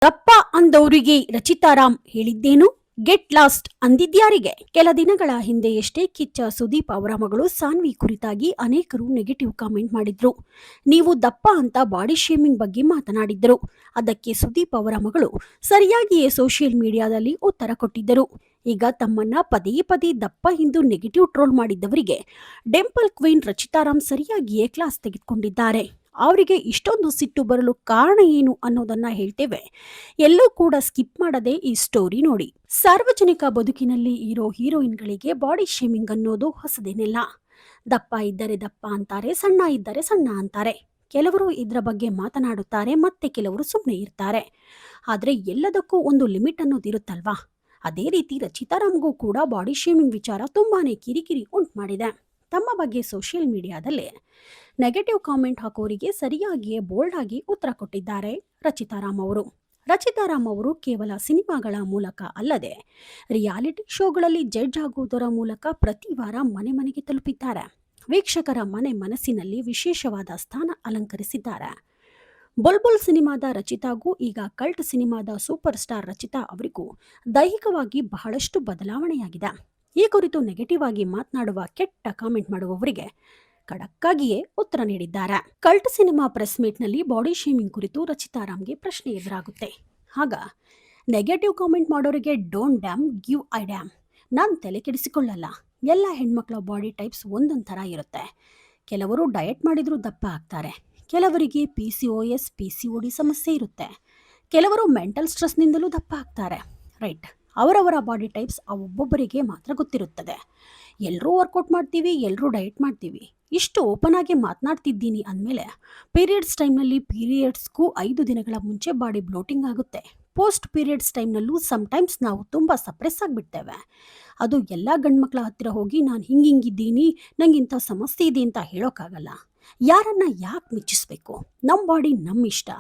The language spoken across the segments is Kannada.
ದಪ್ಪ ಅಂದವರಿಗೆ ರಚಿತಾರಾಮ್ ಹೇಳಿದ್ದೇನು? Get lost ಅಂದಿದ್ಯಾರಿಗೆ? ಕೆಲ ದಿನಗಳ ಹಿಂದೆಯಷ್ಟೇ ಕಿಚ್ಚ ಸುದೀಪ್ ಅವರ ಮಗಳು ಸಾನ್ವಿ ಕುರಿತಾಗಿ ಅನೇಕರು ನೆಗೆಟಿವ್ ಕಾಮೆಂಟ್ ಮಾಡಿದ್ರು. ನೀವು ದಪ್ಪ ಅಂತ ಬಾಡಿ ಶೇಮಿಂಗ್ ಬಗ್ಗೆ ಮಾತನಾಡಿದ್ದರು. ಅದಕ್ಕೆ ಸುದೀಪ್ ಅವರ ಮಗಳು ಸರಿಯಾಗಿಯೇ ಸೋಷಿಯಲ್ ಮೀಡಿಯಾದಲ್ಲಿ ಉತ್ತರ ಕೊಟ್ಟಿದ್ದರು. ಈಗ ತಮ್ಮನ್ನ ಪದೇ ಪದೇ ದಪ್ಪ ಎಂದು negative troll ಮಾಡಿದ್ದವರಿಗೆ ಡೆಂಪಲ್ queen Rachita Ram ಸರಿಯಾಗಿಯೇ class ತೆಗೆದುಕೊಂಡಿದ್ದಾರೆ. ಅವರಿಗೆ ಇಷ್ಟೊಂದು ಸಿಟ್ಟು ಬರಲು ಕಾರಣ ಏನು ಅನ್ನೋದನ್ನ ಹೇಳ್ತೇವೆ. ಎಲ್ಲೂ ಕೂಡ ಸ್ಕಿಪ್ ಮಾಡದೆ ಈ ಸ್ಟೋರಿ ನೋಡಿ. ಸಾರ್ವಜನಿಕ ಬದುಕಿನಲ್ಲಿ ಇರೋ ಹೀರೋಯಿನ್ಗಳಿಗೆ ಬಾಡಿ ಶೇಮಿಂಗ್ ಅನ್ನೋದು ಹೊಸದೇನಿಲ್ಲ. ದಪ್ಪ ಇದ್ದರೆ ದಪ್ಪ ಅಂತಾರೆ, ಸಣ್ಣ ಇದ್ದರೆ ಸಣ್ಣ ಅಂತಾರೆ. ಕೆಲವರು ಇದರ ಬಗ್ಗೆ ಮಾತನಾಡುತ್ತಾರೆ, ಮತ್ತೆ ಕೆಲವರು ಸುಮ್ಮನೆ ಇರ್ತಾರೆ. ಆದ್ರೆ ಎಲ್ಲದಕ್ಕೂ ಒಂದು ಲಿಮಿಟ್ ಅನ್ನೋದಿರುತ್ತಲ್ವಾ? ಅದೇ ರೀತಿ ರಚಿತಾರಾಮ್ಗೂ ಕೂಡ ಬಾಡಿ ಶೇಮಿಂಗ್ ವಿಚಾರ ತುಂಬಾನೇ ಕಿರಿಕಿರಿ ಉಂಟು ಮಾಡಿದೆ. ತಮ್ಮ ಬಗ್ಗೆ ಸೋಷಿಯಲ್ ಮೀಡಿಯಾದಲ್ಲಿ ನೆಗೆಟಿವ್ ಕಾಮೆಂಟ್ ಹಾಕೋರಿಗೆ ಸರಿಯಾಗಿಯೇ ಬೋಲ್ಡ್ ಆಗಿ ಉತ್ತರ ಕೊಟ್ಟಿದ್ದಾರೆ ರಚಿತಾರಾಮ್ ಅವರು. ರಚಿತಾರಾಮ್ ಅವರು ಕೇವಲ ಸಿನಿಮಾಗಳ ಮೂಲಕ ಅಲ್ಲದೆ ರಿಯಾಲಿಟಿ ಶೋಗಳಲ್ಲಿ ಜಡ್ಜ್ ಆಗುವುದರ ಮೂಲಕ ಪ್ರತಿ ವಾರ ಮನೆ ಮನೆಗೆ ತಲುಪಿದ್ದಾರೆ. ವೀಕ್ಷಕರ ಮನಸ್ಸಿನಲ್ಲಿ ವಿಶೇಷವಾದ ಸ್ಥಾನ ಅಲಂಕರಿಸಿದ್ದಾರೆ. ಬುಲ್ಬುಲ್ ಸಿನಿಮಾದ ರಚಿತಾಗೂ ಈಗ ಕಲ್ಟ್ ಸಿನಿಮಾದ ಸೂಪರ್ ಸ್ಟಾರ್ ರಚಿತಾ ಅವರಿಗೂ ದೈಹಿಕವಾಗಿ ಬಹಳಷ್ಟು ಬದಲಾವಣೆಯಾಗಿದೆ. ಈ ಕುರಿತು ನೆಗೆಟಿವ್ ಆಗಿ ಮಾತನಾಡುವ, ಕೆಟ್ಟ ಕಾಮೆಂಟ್ ಮಾಡುವವರಿಗೆ ಖಡಕ್ಕಾಗಿಯೇ ಉತ್ತರ ನೀಡಿದ್ದಾರೆ. ಕಲ್ಟ್ ಸಿನಿಮಾ ಪ್ರೆಸ್ ಮೀಟ್ನಲ್ಲಿ ಬಾಡಿ ಶೇಮಿಂಗ್ ಕುರಿತು ರಚಿತಾರಾಮ್ಗೆ ಪ್ರಶ್ನೆ ಎದುರಾಗುತ್ತೆ. ಆಗ ನೆಗೆಟಿವ್ ಕಾಮೆಂಟ್ ಮಾಡೋರಿಗೆ don't damn give a damn. ನಾನು ತಲೆ ಕೆಡಿಸಿಕೊಳ್ಳಲ್ಲ. ಎಲ್ಲ ಹೆಣ್ಮಕ್ಳ ಬಾಡಿ ಟೈಪ್ಸ್ ಒಂದೊಂದು ಥರ ಇರುತ್ತೆ. ಕೆಲವರು ಡಯಟ್ ಮಾಡಿದ್ರೂ ದಪ್ಪ ಆಗ್ತಾರೆ. ಕೆಲವರಿಗೆ PCOS PCOD ಸಮಸ್ಯೆ ಇರುತ್ತೆ. ಕೆಲವರು ಮೆಂಟಲ್ ಸ್ಟ್ರೆಸ್ನಿಂದಲೂ ದಪ್ಪ ಆಗ್ತಾರೆ. ರೈಟ್, ಅವರವರ ಬಾಡಿ ಟೈಪ್ಸ್ ಒಬ್ಬೊಬ್ಬರಿಗೆ ಮಾತ್ರ ಗೊತ್ತಿರುತ್ತದೆ. ಎಲ್ಲರೂ ವರ್ಕೌಟ್ ಮಾಡ್ತೀವಿ, ಎಲ್ಲರೂ ಡಯಟ್ ಮಾಡ್ತೀವಿ. ಇಷ್ಟು ಓಪನ್ ಆಗಿ ಮಾತನಾಡ್ತಿದ್ದೀನಿ ಅಂದಮೇಲೆ ಪೀರಿಯಡ್ಸ್ ಟೈಮ್ನಲ್ಲಿ ಪೀರಿಯಡ್ಸ್ಗೂ 5 ದಿನಗಳ ಮುಂಚೆ ಬಾಡಿ ಬ್ಲೋಟಿಂಗ್ ಆಗುತ್ತೆ. ಪೋಸ್ಟ್ ಪೀರಿಯಡ್ಸ್ ಟೈಮ್ನಲ್ಲೂ ಸಮ್ಟೈಮ್ಸ್ ನಾವು ತುಂಬ ಸಪ್ರೆಸ್ ಆಗಿಬಿಡ್ತೇವೆ. ಅದು ಎಲ್ಲ ಗಂಡ್ಮಕ್ಳ ಹತ್ತಿರ ಹೋಗಿ ನಾನು ಹಿಂಗಿದ್ದೀನಿ, ನಂಗಿಂಥ ಸಮಸ್ಯೆ ಇದೆ ಅಂತ ಹೇಳೋಕ್ಕಾಗಲ್ಲ. ಯಾರನ್ನ ಯಾಕೆ ಮೆಚ್ಚಿಸ್ಬೇಕು? ನಮ್ಮ ಬಾಡಿ ನಮ್ಮ ಇಷ್ಟ,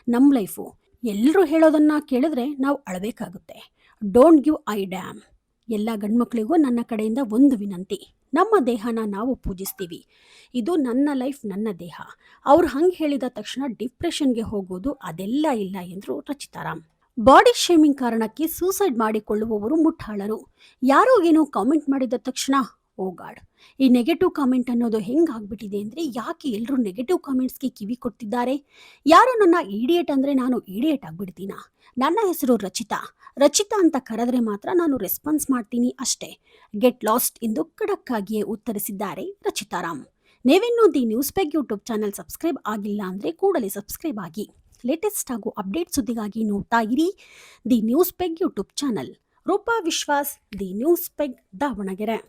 ನಮ್ಮ ಲೈಫು. ಎಲ್ಲರೂ ಹೇಳೋದನ್ನ ಕೇಳಿದ್ರೆ ನಾವು ಅಳಬೇಕಾಗುತ್ತೆ. Don't give a damn. ಎಲ್ಲ ಗಂಡ್ಮಕ್ಳಿಗೂ ನನ್ನ ಕಡೆಯಿಂದ ಒಂದು ವಿನಂತಿ. ನಮ್ಮ ದೇಹನ ನಾವು ಪೂಜಿಸ್ತೀವಿ. ಇದು ನನ್ನ ಲೈಫ್, ನನ್ನ ದೇಹ. ಅವ್ರು ಹಂಗೆ ಹೇಳಿದ ತಕ್ಷಣ ಡಿಪ್ರೆಷನ್ಗೆ ಹೋಗೋದು ಅದೆಲ್ಲ ಇಲ್ಲ ಎಂದರು ರಚಿತಾರಾಮ್. ಬಾಡಿ ಶೇಮಿಂಗ್ ಕಾರಣಕ್ಕೆ ಸೂಸೈಡ್ ಮಾಡಿಕೊಳ್ಳುವವರು ಮುಟ್ಟಾಳರು. ಯಾರೋ ಏನೋ ಕಾಮೆಂಟ್ ಮಾಡಿದ ತಕ್ಷಣ ಓ ಗಾಡ್, ಈ ನೆಗೆಟಿವ್ ಕಾಮೆಂಟ್ ಅನ್ನೋದು ಹೆಂಗಾಗ್ಬಿಟ್ಟಿದೆ ಅಂದರೆ, ಯಾಕೆ ಎಲ್ಲರೂ ನೆಗೆಟಿವ್ ಕಾಮೆಂಟ್ಸ್ಗೆ ಕಿವಿ ಕೊಡ್ತಿದ್ದಾರೆ? ಯಾರೋ ನನ್ನ ಈಡಿಯೇಟ್ ಅಂದರೆ ನಾನು ಈಡಿಯೇಟ್ ಆಗಿಬಿಡ್ತೀನಾ? ನನ್ನ ಹೆಸರು ರಚಿತಾ ಅಂತ ಕರೆದ್ರೆ ಮಾತ್ರ ನಾನು ರೆಸ್ಪಾನ್ಸ್ ಮಾಡ್ತೀನಿ ಅಷ್ಟೇ. ಗೆಟ್ ಲಾಸ್ಟ್ ಎಂದು ಖಡಕ್ಕಾಗಿಯೇ ಉತ್ತರಿಸಿದ್ದಾರೆ ರಚಿತಾರಾಮ್. ನೀವಿನ್ನೂ the news peg YouTube channel subscribe ಆಗಿಲ್ಲ ಅಂದರೆ ಕೂಡಲೇ ಸಬ್ಸ್ಕ್ರೈಬ್ ಆಗಿ. ಲೇಟೆಸ್ಟ್ ಹಾಗೂ ಅಪ್ಡೇಟ್ ಸುದ್ದಿಗಾಗಿ ನೋಡ್ತಾ ಇರಿ the news peg YouTube channel. Roopa Vishwas, the news peg, Davanagere.